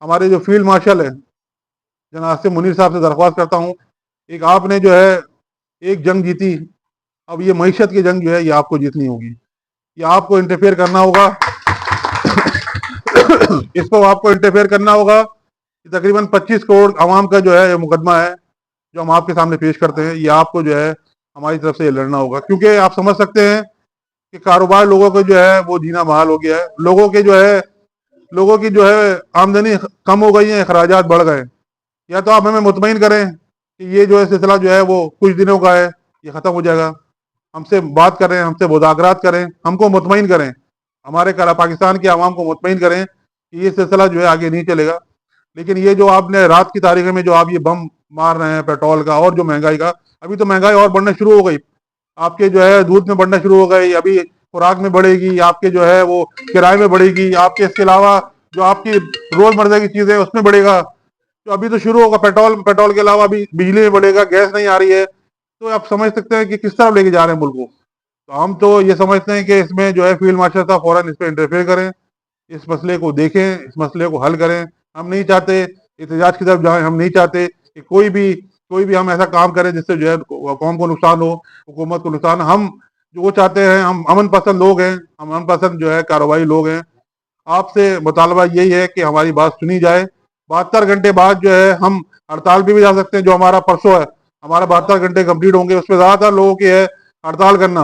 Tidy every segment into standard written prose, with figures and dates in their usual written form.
ہمارے جو field marshal ہیں جناب سے منیر صاحب سے درخواست کرتا ہوں، ایک آپ نے جو ہے ایک جنگ جیتی، اب یہ معیشت کی جنگ جو ہے یہ آپ کو جیتنی ہوگی، یہ آپ کو انٹرفیئر کرنا ہوگا اس کو آپ کو انٹرفیئر کرنا ہوگا. تقریباً 25 کروڑ عوام کا جو ہے یہ مقدمہ ہے جو ہم آپ کے سامنے پیش کرتے ہیں، یہ آپ کو جو ہے ہماری طرف سے یہ لڑنا ہوگا، کیونکہ آپ سمجھ سکتے ہیں کہ کاروبار لوگوں کو جو ہے وہ جینا محال ہو گیا ہے، لوگوں کی جو ہے آمدنی کم ہو گئی ہے، اخراجات بڑھ گئے. یا تو آپ ہمیں مطمئن کریں کہ یہ جو ہے سلسلہ جو ہے وہ کچھ دنوں کا ہے، یہ ختم ہو جائے گا، ہم سے بات کریں، ہم سے مذاکرات کریں، ہم کو مطمئن کریں، ہمارے پاکستان کے عوام کو مطمئن کریں کہ یہ سلسلہ جو ہے آگے نہیں چلے گا. لیکن یہ جو آپ نے رات کی تاریخ میں جو آپ یہ بم مار رہے ہیں پیٹرول کا اور جو مہنگائی کا، ابھی تو مہنگائی اور بڑھنا شروع ہو گئی، آپ کے جو ہے دودھ میں بڑھنا شروع ہو گئی، ابھی خوراک میں بڑھے گی، آپ کے جو ہے وہ کرائے میں بڑھے گی، آپ کے اس کے علاوہ جو آپ کی روز مرہ کی چیزیں اس میں بڑھے گا. تو ابھی تو شروع ہوگا پیٹرول کے علاوہ ابھی بجلی میں بڑھے گا، گیس نہیں آ رہی ہے. تو آپ سمجھ سکتے ہیں کہ کس طرح لے کے جا رہے ہیں ملک کو. تو ہم تو یہ سمجھتے ہیں کہ اس میں جو ہے فیلڈ مارشل صاحب فوراً اس پہ انٹرفیئر کریں، اس مسئلے کو دیکھیں، اس مسئلے کو حل کریں. ہم نہیں چاہتے احتجاج کی طرف جائیں، ہم نہیں چاہتے کہ کوئی بھی ہم ایسا کام کریں جس سے جو ہے قوم کو نقصان ہو، حکومت کو نقصان. ہم جو وہ چاہتے ہیں، ہم امن پسند لوگ ہیں، ہم امن پسند جو ہے کاروباری لوگ ہیں. آپ سے مطالبہ یہی ہے کہ ہماری بات سنی جائے. 72 گھنٹے بعد جو ہے ہم ہڑتال پہ بھی جا سکتے ہیں، جو ہمارا پرسوں ہے، ہمارا 72 گھنٹے کمپلیٹ ہوں گے، اس میں زیادہ تر لوگوں کی ہے ہڑتال کرنا،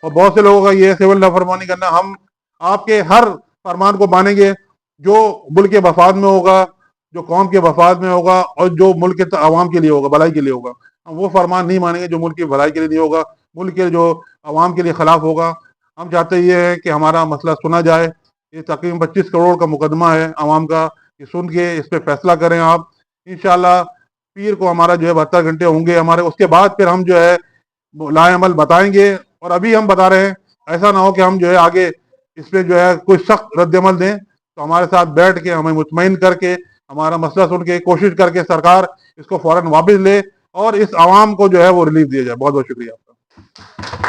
اور بہت سے لوگوں کا یہ سول نافرمانی کرنا. ہم آپ کے ہر فرمان کو مانیں گے جو ملک کے مفاد میں ہوگا، جو قوم کے مفاد میں ہوگا، اور جو ملک کے عوام کے لیے ہوگا، بھلائی کے لیے ہوگا. ہم وہ فرمان نہیں مانیں گے جو ملک کی بھلائی کے لیے نہیں ہوگا، ملک کے جو عوام کے لیے خلاف ہوگا. ہم چاہتے یہ ہے کہ ہمارا مسئلہ سنا جائے. یہ تقریباً 25 کروڑ کا مقدمہ ہے عوام کا، یہ سن کے اس پہ فیصلہ کریں آپ. انشاءاللہ پیر کو ہمارا جو ہے 72 گھنٹے ہوں گے ہمارے، اس کے بعد پھر ہم جو ہے لائے عمل بتائیں گے. اور ابھی ہم بتا رہے ہیں، ایسا نہ ہو کہ ہم جو ہے آگے اس پہ جو ہے کوئی سخت رد عمل دیں. تو ہمارے ساتھ بیٹھ کے ہمیں مطمئن کر کے ہمارا مسئلہ سن کے کوشش کر کے سرکار اس کو فوراً واپس لے اور اس عوام کو جو ہے وہ ریلیف دیا جائے. بہت بہت شکریہ آپ کا.